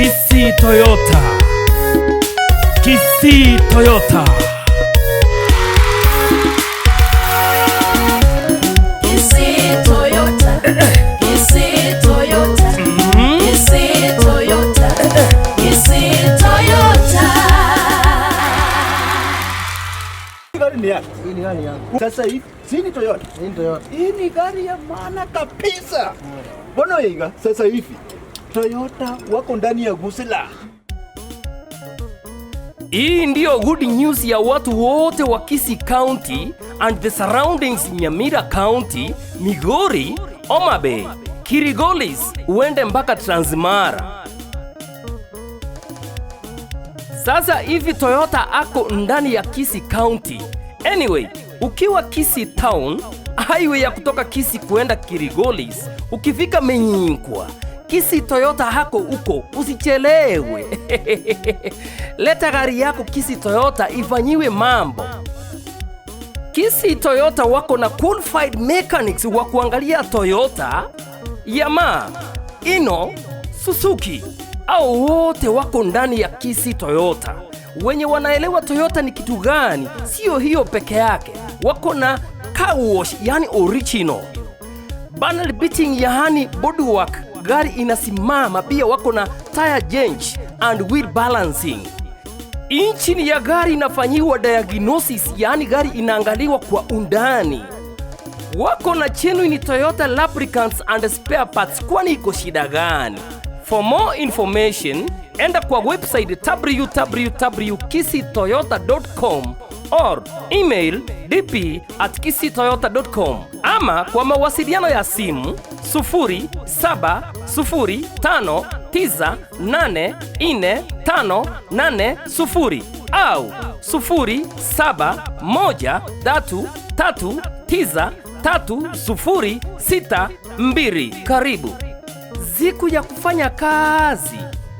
KISII Toyota. KISII Toyota. KISII Toyota. KISII Toyota. KISII Toyota. KISII Toyota. Hii ni gari yangu. Sasa hivi sini Toyota. Hii ni Toyota. Hii ni gari ya maana kabisa. Mbona higa sasa hivi Toyota wako ndani ya Gusila. Hii ndio good news ya watu wote wa KISII County and the surroundings, Nyamira County, Migori, Homa Bay, Kirigolis, uende mpaka Transmara. Sasa hivi Toyota ako ndani ya KISII County. Anyway, ukiwa KISII Town, highway ya kutoka KISII kuenda Kirigolis, ukifika Menyinkwa, KISII Toyota hako uko, usichelewe. Leta gari yako KISII Toyota ifanyiwe mambo. KISII Toyota wako na qualified mechanics wa kuangalia Toyota, Yamaha, Ino, Suzuki, au wote wako ndani ya KISII Toyota. Wenye wanaelewa Toyota ni kitu gani. Sio hiyo peke yake, wako na car wash, yani original, panel beating, yani bodywork, gari inasimama. Pia wako na tire change and wheel balancing. Injini ya gari inafanyiwa diagnosis, yani gari inaangaliwa kwa undani. Wako na genuine Toyota lubricants and spare parts, kwani iko shida gani? For more information, enda kwa website www.kisii-toyota.com or email dp@kisii-toyota.com, ama kwa mawasiliano ya simu 0705984580 au 0713393062. Karibu. Siku ya kufanya kazi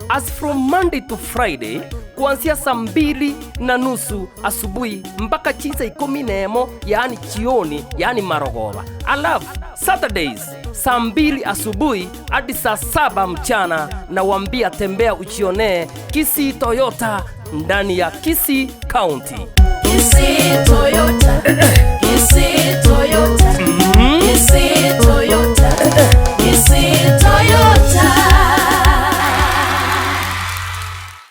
as from Monday to Friday, kuanzia saa 2:30 asubuhi mpaka 9:10, yani jioni, yani marogoba. Alafu Saturdays saa 2 asubuhi hadi saa 7 mchana, na wambia tembea uchione KISII Toyota ndani ya KISII County. KISII Toyota. KISII Toyota.